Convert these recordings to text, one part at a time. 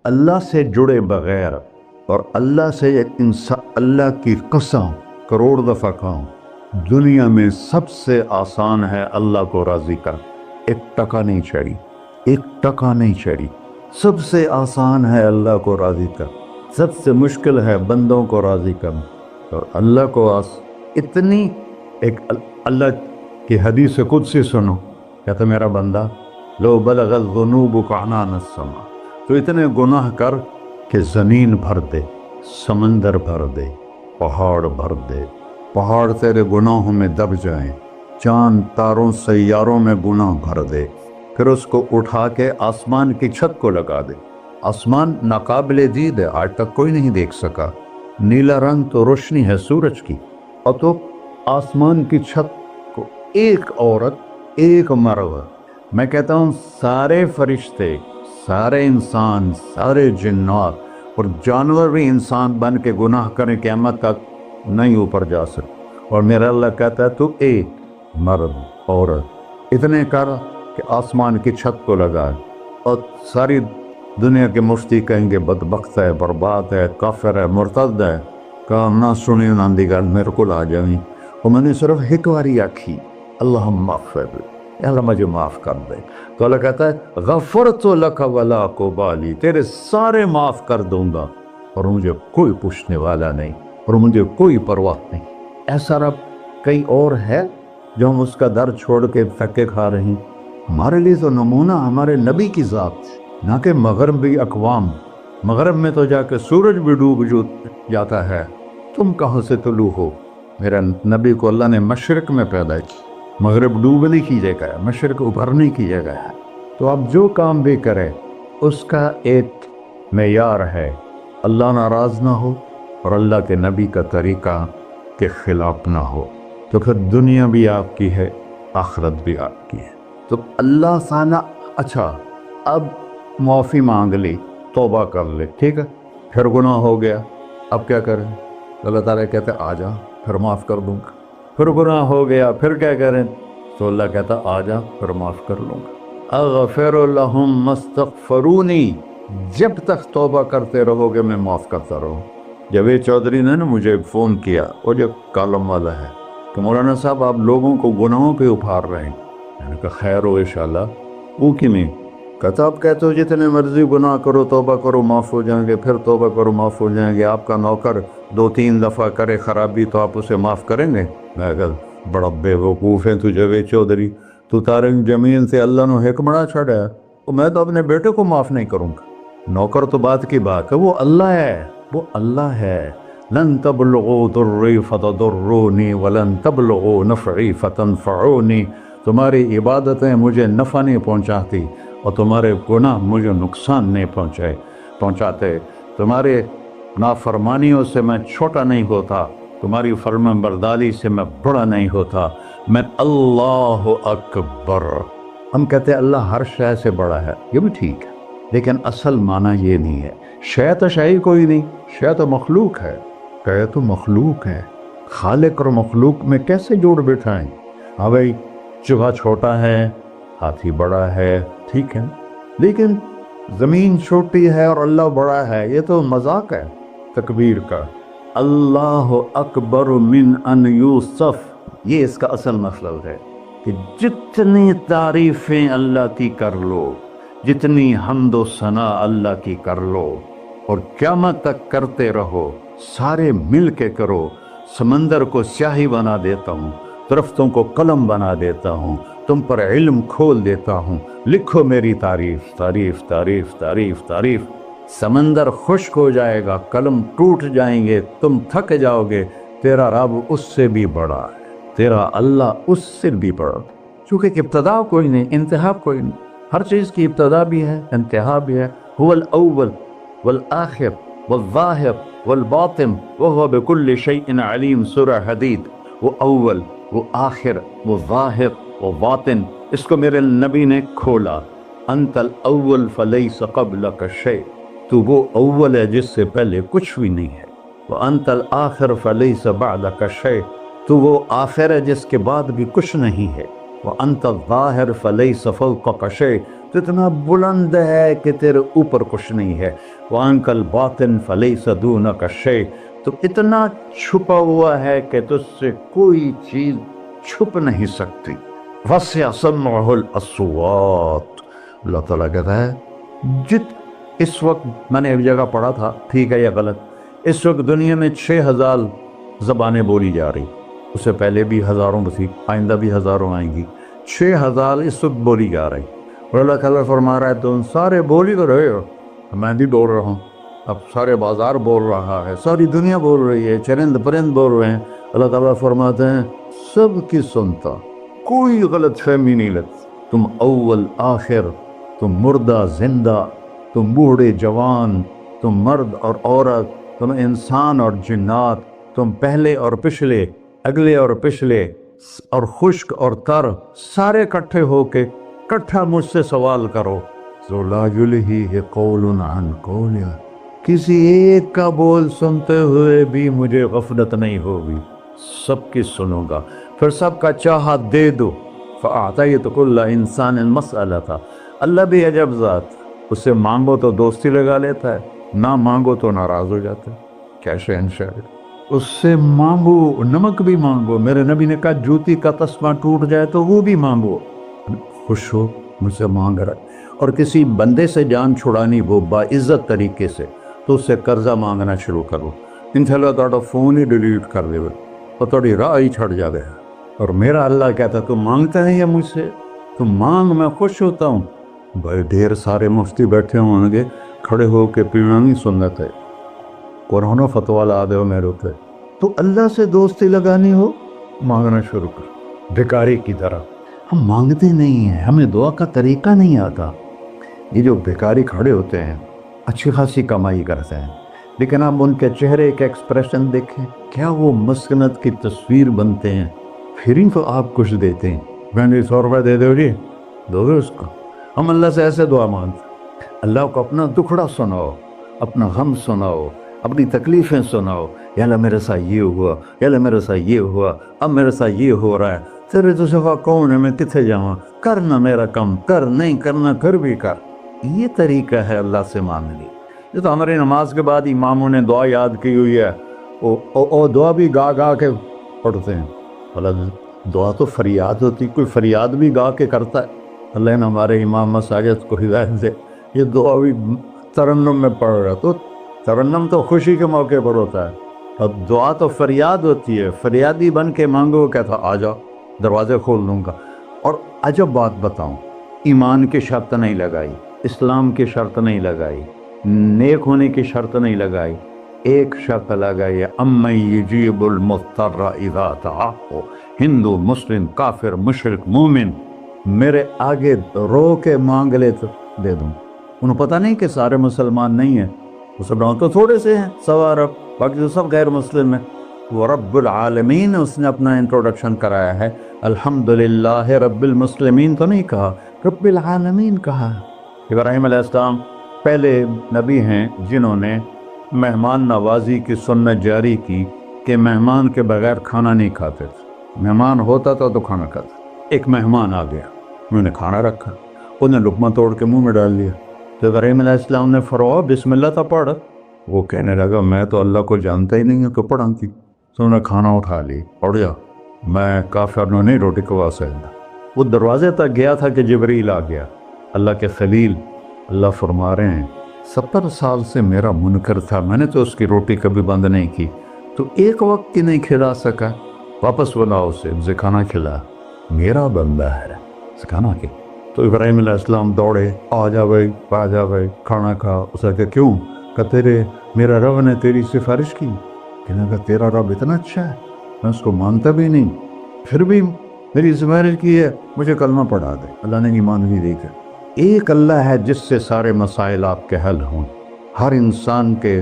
اللہ سے جڑے بغیر اور اللہ سے اللہ کی قسم کروڑ دفعہ کہوں، دنیا میں سب سے آسان ہے اللہ کو راضی کر، 1 ٹکا نہیں چڑھی، 1 ٹکا نہیں چڑھی۔ سب سے آسان ہے اللہ کو راضی کر، سب سے مشکل ہے بندوں کو راضی کرنا۔ اور اللہ کو اتنی ایک اللہ کی حدیث قدسی سنو، کہتا میرا بندہ لو بلغ الذنوب عنان السما، تو اتنے گناہ کر کہ زمین بھر دے، سمندر بھر دے، پہاڑ بھر دے، پہاڑ تیرے گناہوں میں دب جائیں، چاند تاروں سیاروں میں گناہ بھر دے، پھر اس کو اٹھا کے آسمان کی چھت کو لگا دے۔ آسمان ناقابل دید ہے، آج تک کوئی نہیں دیکھ سکا، نیلا رنگ تو روشنی ہے سورج کی، اور تو آسمان کی چھت کو ایک عورت، ایک مرد، میں کہتا ہوں سارے فرشتے، سارے انسان، سارے جنات اور جانور بھی انسان بن کے گناہ کریں قیامت تک نہیں اوپر جا سکتے، اور میرا اللہ کہتا ہے تو ایک مرد عورت اتنے کر کہ آسمان کی چھت کو لگا، اور ساری دنیا کے مفتی کہیں گے بدبخت ہے، برباد ہے، کافر ہے، مرتد ہے، کہا نہ سنی نہ دی گل میرے کو آ جائیں، اور میں نے صرف ایک باری آکھی اللہم اغفر لی، اللہ مجھے معاف کر دے، تو اللہ کہتا ہے غفرت لک ولا ابالی، تیرے سارے معاف کر دوں گا اور مجھے کوئی پوچھنے والا نہیں اور مجھے کوئی پرواہ نہیں۔ ایسا رب کئی اور ہے جو ہم اس کا در چھوڑ کے پھکے کھا رہے ہیں؟ ہمارے لیے تو نمونہ ہمارے نبی کی ذات، نہ کہ مغربی اقوام۔ مغرب میں تو جا کے سورج بھی ڈوب جاتا ہے، تم کہاں سے طلوع ہو؟ میرا نبی کو اللہ نے مشرق میں پیدا کی، مغرب ڈوبنے کی جگہ ہے، مشرق ابھرنے کی جگہ ہے۔ تو اب جو کام بھی کرے اس کا ایک معیار ہے، اللہ ناراض نہ ہو اور اللہ کے نبی کا طریقہ کے خلاف نہ ہو، تو پھر دنیا بھی آپ کی ہے، آخرت بھی آپ کی ہے۔ تو اللہ سانا اچھا اب معافی مانگ لی، توبہ کر لے، ٹھیک ہے، پھر گناہ ہو گیا، اب کیا کریں؟ اللہ تعالیٰ کہتے آ جا پھر معاف کر دوں گا۔ پھر گناہ ہو گیا، پھر کیا کریں؟ تو اللہ کہتا آ جا پھر معاف کر لوں گا۔ اغفر لہم مستغفرونی، جب تک توبہ کرتے رہو گے میں معاف کرتا رہوں۔ جاوید چودھری نے نا مجھے فون کیا، وہ جو کالم والا ہے، کہ مولانا صاحب آپ لوگوں کو گناہوں پہ ابھار رہے ہیں۔ میں نے کہا خیر ہو انشاءاللہ، وہ کی نہیں کہتا، آپ کہتے ہو جتنے مرضی گناہ کرو توبہ کرو معاف ہو جائیں گے، پھر توبہ کرو معاف ہو جائیں گے، آپ کا نوکر 2-3 دفعہ کرے خرابی تو آپ اسے معاف کریں گے؟ میں کہا بڑا بے وقوف ہے تو جاوید چودھری، تو تارے زمین سے اللہ نے حکمڑا چھڑا ہے، تو میں تو اپنے بیٹے کو معاف نہیں کروں گا۔ نوکر تو بات کی بات ہے، وہ اللہ ہے، وہ اللہ ہے۔ لن تبلغوا ضری فتضرونی ولن تبلغوا نفعی فتنفعونی، تمہاری عبادتیں مجھے نفع نہیں پہنچاتی اور تمہارے گناہ مجھے نقصان نہیں پہنچاتے، تمہارے نافرمانیوں سے میں چھوٹا نہیں ہوتا، تمہاری فرمان برداری سے میں بڑا نہیں ہوتا، میں اللہ اکبر۔ ہم کہتے ہیں اللہ ہر شے سے بڑا ہے، یہ بھی ٹھیک ہے، لیکن اصل معنی یہ نہیں ہے۔ شے تو شے کوئی نہیں، شے تو مخلوق ہے، شے تو مخلوق ہے، خالق اور مخلوق میں کیسے جوڑ بٹھائیں؟ ہاں بھائی چوہا چھوٹا ہے، ہاتھی بڑا ہے، ٹھیک ہے، لیکن زمین چھوٹی ہے اور اللہ بڑا ہے، یہ تو مذاق ہے تکبیر کا۔ اللہ اکبر من ان یوصف، یہ اس کا اصل مطلب ہے کہ جتنی تعریفیں اللہ کی کر لو، جتنی حمد و ثنا اللہ کی کر لو اور قیامت تک کرتے رہو، سارے مل کے کرو، سمندر کو سیاہی بنا دیتا ہوں، درختوں کو قلم بنا دیتا ہوں، تم پر علم کھول دیتا ہوں، لکھو میری تعریف، تعریف تعریف تعریف تعریف۔ سمندر خشک ہو جائے گا، قلم ٹوٹ جائیں گے، تم تھک جاؤ گے، تیرا رب اس سے بھی بڑا ہے، تیرا اللہ اس سے بھی بڑا، چونکہ ابتدا کوئی نہیں، انتہا کوئی نہیں، ہر چیز کی ابتدا بھی ہے انتہا بھی ہے۔ هو الاول والآخر والظاہر والباطن وهو بكل شيء علیم، سورہ حدید۔ وہ اول، وہ آخر، وہ ظاہر، وہ باطن، اس کو میرے نبی نے کھولا۔ انت الاول فلیس قبلک شیء، تو وہ اول ہے جس سے پہلے کچھ بھی نہیں ہے۔ وانت الآخر فلیس بعدک شیء، تو وہ آخر ہے جس کے بعد بھی کچھ نہیں ہے۔ وانت الظاہر فلیس فوقک شیء، تو اتنا بلند ہے کہ تیرے اوپر کچھ نہیں ہے. وَأَنْكَ الْبَاطِنُ فَلَيْسَ دُونَكَ شَيْءٌ، تو اتنا چھپا ہوا ہے کہ تجھ سے کوئی چیز چھپ نہیں سکتی. وَسِعَ سَمْعُهُ الْأَصْوَاتُ، اللہ تعالیٰ کہتا ہے اس وقت میں نے ایک جگہ پڑھا تھا، ٹھیک ہے یا غلط، اس وقت دنیا میں 6000 زبانیں بولی جا رہی، اس سے پہلے بھی ہزاروں تھی، آئندہ بھی ہزاروں آئیں گی. 6000 اس وقت بولی جا رہی، اور اللہ تعالیٰ فرما رہا ہے تم سارے بولی تو رہے ہو، میں بھی بول رہا ہوں، اب سارے بازار بول رہا ہے، ساری دنیا بول رہی ہے، چرند پرند بول رہے ہیں. اللہ تعالیٰ فرماتے ہیں سب کی سنتا، کوئی غلط فہمی نہیں لگتی. تم اول آخر، تم مردہ زندہ، تم بوڑھے جوان، تم مرد اور عورت، تم انسان اور جنات، تم پہلے اور پچھلے، اگلے اور پچھلے، اور خشک اور تر، سارے اکٹھے ہو کے کٹھا مجھ سے سوال کرو. ذو لا یلہیہ قول عن قول، کسی ایک کا بول سنتے ہوئے بھی مجھے غفلت نہیں ہوگی، سب کی سنوں گا، پھر سب کا چاہا دے دو. فَأَعْطَيْتُ كُلَّ إِنسَانٍ مَسْأَلَةً، اللہ بھی عجب ذات، اس سے مانگو تو دوستی لگا لیتا ہے، نہ مانگو تو ناراض ہو جاتا ہے. کیا شہنشاہ، اس سے مانگو، نمک بھی مانگو، میرے نبی نے کہا جوتی کا تسمہ ٹوٹ جائے تو وہ بھی مانگو. خوش ہو مجھ سے مانگ رہا ہے. اور کسی بندے سے جان چھڑانی وہ باعزت طریقے سے، تو اس سے قرضہ مانگنا شروع کرو، انشاءاللہ تھوڑا فون ہی ڈیلیٹ کر دے اور تھوڑی راہ ہی چھڑ جاوے. اور میرا اللہ کہتا تم مانگتا نہیں ہے مجھ سے، تم مانگ، میں خوش ہوتا ہوں. بھائی ڈھیر سارے مفتی بیٹھے ہوں گے، کھڑے ہو کے پینا نہیں سنت ہے، قرآن و فتویٰ لا دے ہو میرے پہ. تو اللہ سے دوستی لگانی ہو، مانگنا شروع کر بھکاری کی طرح. ہم مانگتے نہیں ہیں، ہمیں دعا کا طریقہ نہیں آتا. یہ جو بھکاری کھڑے ہوتے ہیں اچھی خاصی کمائی کرتے ہیں، لیکن آپ ان کے چہرے کے ایکسپریشن دیکھیں، کیا وہ مسکنت کی تصویر بنتے ہیں. پھر ہی تو آپ کچھ دیتے ہیں، میں نے 100 روپے دے دو جی، دو گے اس کو. ہم اللہ سے ایسے دعا مانگتے، اللہ کو اپنا دکھڑا سناؤ، اپنا غم سناؤ، اپنی تکلیفیں سناؤ. یا اللہ میرے ساتھ یہ ہوا، یا اللہ میرے ساتھ یہ ہوا، اب میرے ساتھ یہ ہو رہا ہے، تیرے تو صفا کون ہے، میں کتنے جاؤں، کرنا میرا کم، کر نہیں کرنا پھر بھی کر. یہ طریقہ ہے اللہ سے مانگنے. یہ تو ہماری نماز کے بعد اماموں نے دعا یاد کی ہوئی ہے، او دعا بھی گا گا کے پڑھتے ہیں. دعا تو فریاد ہوتی، کوئی فریاد بھی گا کے کرتا ہے. اللہ نے ہمارے امام مساجد کو ہدایت دے، یہ دعا بھی ترنم میں پڑھ رہا، تو ترنم تو خوشی کے موقع پر ہوتا ہے، اور دعا تو فریاد ہوتی ہے. فریادی بن کے مانگو، کہتا آ جاؤ دروازے کھول دوں گا. اور عجب بات بتاؤں، ایمان کی شرط نہیں لگائی، اسلام کی شرط نہیں لگائی، نیک ہونے کی شرط نہیں لگائی، ایک شرط لگائی ہے، امن یجیب المضطر اذا دعاہ. ہندو، مسلم، کافر، مشرک، مومن میرے آگے رو کے مانگ لے تو دے دوں. انہوں پتہ نہیں کہ سارے مسلمان نہیں ہیں، مسلمان تو تھوڑے سے ہیں، 100 ارب، باقی تو سب غیر مسلم ہیں. وہ رب العالمین اس نے اپنا انٹروڈکشن کرایا ہے، الحمدللہ رب المسلمین تو نہیں کہا، رب العالمین کہا. ابراہیم علیہ السلام پہلے نبی ہیں جنہوں نے مہمان نوازی کی سنت جاری کی کہ مہمان کے بغیر کھانا نہیں کھاتے. مہمان ہوتا تھا تو کھانا کھاتا. ایک مہمان آ گیا، انہوں نے کھانا رکھا، انہوں نے لقمہ توڑ کے منہ میں ڈال لیا. تو ابراہیم علیہ السلام نے فرمایا بسم اللہ تھا پڑھ. وہ کہنے لگا میں تو اللہ کو جانتا ہی نہیں ہوں کہ پڑھا کی. تو انہوں نے کھانا اٹھا لی، پڑھ جا، میں کافر نے نہیں روٹی کھوا سکتا. وہ دروازے تک گیا تھا کہ جبریل آ گیا، اللہ کے خلیل. اللہ فرما رہے ہیں 70 سال سے میرا منکر تھا، میں نے تو اس کی روٹی کبھی بند نہیں کی، تو ایک وقت کی نہیں کھلا سکا، واپس بلاؤ اسے کھانا کھلا، میرا بندہ ہے کھانا کے. تو ابراہیم علیہ السلام دوڑے، آ جا بھائی کھانا کھا. اسے کہ کیوں؟ کہ تیرے میرا رب نے تیری سفارش کی. کہنے کہ تیرا رب اتنا اچھا ہے، میں اس کو مانتا بھی نہیں، پھر بھی میری سفارش کی ہے، مجھے کلمہ پڑھا دے. اللہ نے ایمان بھی دے کر. ایک اللہ ہے جس سے سارے مسائل آپ کے حل ہوں. ہر انسان کے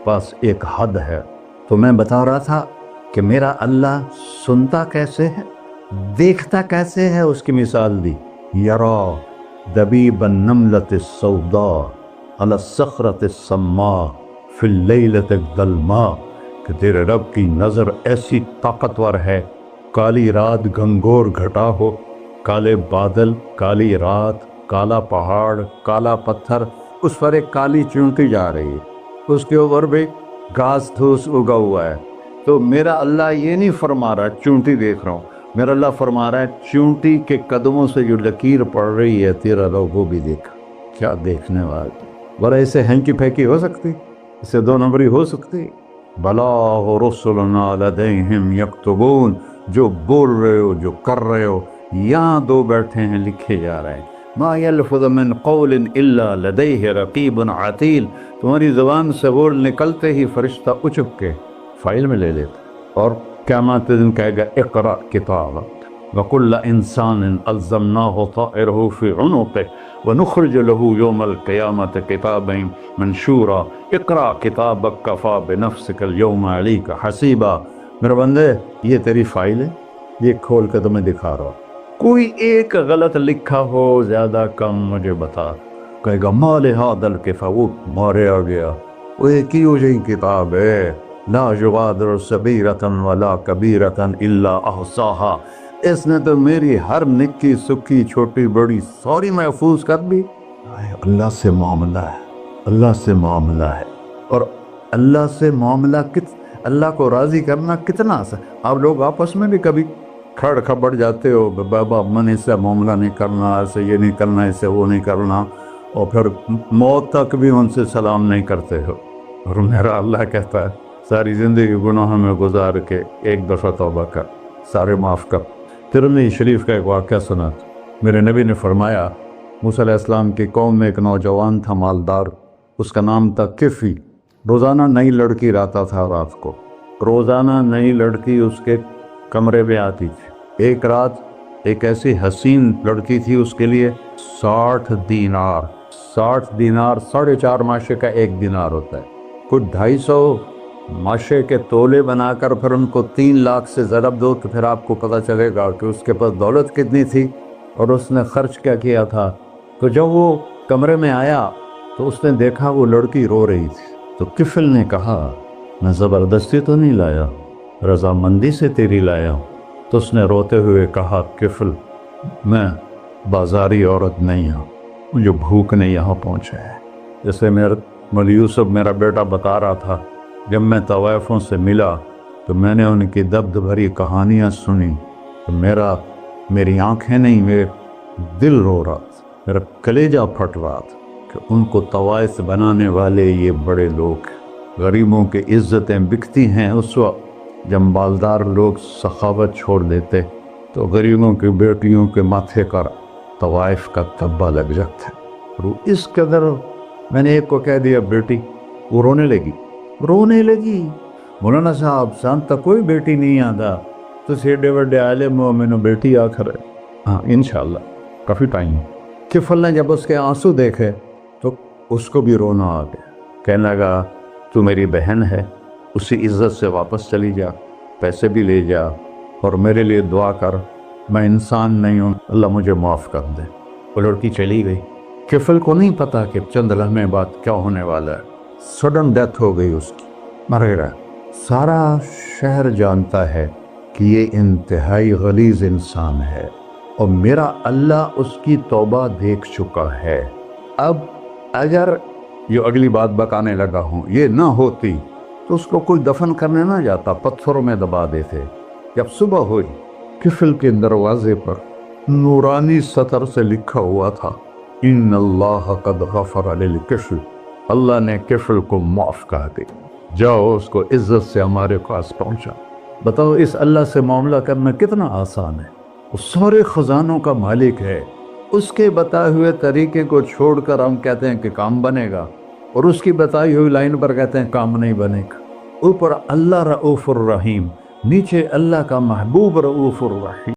پاس ایک حد ہے. تو میں بتا رہا تھا کہ میرا اللہ سنتا کیسے ہے، دیکھتا کیسے ہے، اس کی مثال دی. یرا دبیب النملۃ السوداء علی الصخرۃ السماء فی اللیلۃ الظلماء، کہ تیرے رب کی نظر ایسی طاقتور ہے، کالی رات گھنگور گھٹا ہو، کالے بادل، کالی رات، کالا پہاڑ، کالا پتھر، اس پر ایک کالی چونٹی جا رہی ہے، اس کے اوپر بھی گھاس دھوس اگا ہوا ہے۔ تو میرا اللہ یہ نہیں فرما رہا چونٹی دیکھ رہا ہوں، میرا اللہ فرما رہا ہے چونٹی کے قدموں سے جو لکیر پڑ رہی ہے تیرا رب وہ بھی دیکھ۔ کیا دیکھنے والا! بڑا اسے ہینکی پھینکی ہو سکتی، اسے دو نمبری ہو سکتی؟ بلا رسلنا لدیہم یکتبون، جو بول رہے ہو، جو کر رہے ہو، یہاں دو بیٹھے ہیں، لکھے جا رہے ہیں۔ ما یلفظ من قول الا لدیہ رقیب عتید، تمہاری زبان سے بول نکلتے ہی فرشتہ اچک کے فائل میں لے لیتا، اور قیامت دن کہے گا اقرأ کتابک وکل انسان الزمناہ طائرہ فی عنقہ ونخرج له یوم القیامت کتابا منشورا اقرأ کتابک کفی بنفسک اليوم علیک حسیبا۔ میرے بندے، یہ تیری فائل ہے، یہ کھول کے تمہیں دکھا رہا ہوں، کوئی ایک غلط لکھا ہو زیادہ کم مجھے بتا۔ کہے گا ما لہذا الکتاب، وہ مارے آ گیا، وہ ایک ہی ہو جائیں کتاب ہے، لا یغادر صغیرۃ ولا کبیرۃ الا احصاها، اس نے تو میری ہر نکی سکی چھوٹی بڑی ساری محفوظ کر دی۔ اللہ سے معاملہ ہے، اللہ سے معاملہ ہے، اور اللہ سے معاملہ اللہ کو راضی کرنا کتنا آسان۔ آپ لوگ آپس میں بھی کبھی کھڑ کھپڑ جاتے ہو، بابا من اس سے معاملہ نہیں کرنا، ایسے یہ نہیں کرنا، اسے وہ نہیں کرنا، اور پھر موت تک بھی ان سے سلام نہیں کرتے ہو۔ اور میرا اللہ کہتا ہے ساری زندگی گناہوں میں گزار کے ایک دفعہ توبہ کر، سارے معاف کر۔ ترمذی شریف کا ایک واقعہ سنا، میرے نبی نے فرمایا موسیٰ علیہ السلام کی قوم میں ایک نوجوان تھا مالدار، اس کا نام تھا کفی۔ روزانہ نئی لڑکی لاتا تھا، رات کو روزانہ نئی لڑکی اس کے کمرے میں آتی تھی۔ ایک رات ایک ایسی حسین لڑکی تھی، اس کے لیے 60 دینار 4.5 ماشے کا ایک دینار ہوتا ہے، کچھ 250 ماشے کے تولے بنا کر پھر ان کو 3 لاکھ سے ضرب دو تو پھر آپ کو پتہ چلے گا کہ اس کے پاس دولت کتنی تھی اور اس نے خرچ کیا کیا تھا۔ تو جب وہ کمرے میں آیا تو اس نے دیکھا وہ لڑکی رو رہی تھی، تو کفل نے کہا میں زبردستی تو نہیں لایا، رضامندی سے تیری لایا ہوں۔ تو اس نے روتے ہوئے کہا کفل میں بازاری عورت نہیں ہوں، مجھے بھوک نے یہاں پہنچا ہے۔ جیسے مولوی یوسف میرا بیٹا بتا رہا تھا، جب میں طوائفوں سے ملا تو میں نے ان کی دبد بھری کہانیاں سنی تو میری آنکھیں نہیں، میرے دل رو رہا تھا، میرا کلیجہ پھٹ رہا تھا کہ ان کو طوائف بنانے والے یہ بڑے لوگ ہیں۔ غریبوں کی عزتیں بکتی ہیں اس وقت جب مالدار لوگ سخاوت چھوڑ دیتے تو غریبوں کی بیٹیوں کے ماتھے پر طوائف کا دھبا لگ جاتا ہے۔ اس قدر میں نے ایک کو کہہ دیا بیٹی، وہ رونے لگی۔ مولانا صاحب سانتا کوئی بیٹی نہیں آتا تو سیڈے وڈے عالم ہو، میں نے بیٹی آخر ہے، ہاں انشاءاللہ کافی ٹائم۔ کفل نے جب اس کے آنسو دیکھے تو اس کو بھی رونا آ گیا، کہنے لگا تو میری بہن ہے، اسی عزت سے واپس چلی جا، پیسے بھی لے جا اور میرے لیے دعا کر، میں انسان نہیں ہوں، اللہ مجھے معاف کر دے۔ وہ لڑکی چلی گئی۔ کفل کو نہیں پتا کہ چند لمحے بعد کیا ہونے والا ہے، سڈن ڈیتھ ہو گئی اس کی، مر گیا۔ سارا شہر جانتا ہے کہ یہ انتہائی غلیظ انسان ہے اور میرا اللہ اس کی توبہ دیکھ چکا ہے۔ اب اگر یہ اگلی بات بتانے لگا ہوں یہ نہ ہوتی تو اس کو کوئی دفن کرنے نہ جاتا، پتھروں میں دبا دیتے۔ جب صبح ہوئی، کفل کے دروازے پر نورانی سطر سے لکھا ہوا تھا ان اللہ قد غفر للکفل، اللہ نے کفل کو معاف کر دی، جاؤ اس کو عزت سے ہمارے پاس پہنچا۔ بتاؤ اس اللہ سے معاملہ کرنا کتنا آسان ہے، وہ سارے خزانوں کا مالک ہے، اس کے بتائے ہوئے طریقے کو چھوڑ کر ہم کہتے ہیں کہ کام بنے گا، اور اس کی بتائی ہوئی لائن پر کہتے ہیں کام نہیں بنے گا۔ اوپر اللہ رؤوف الرحیم، نیچے اللہ کا محبوب رؤوف الرحیم۔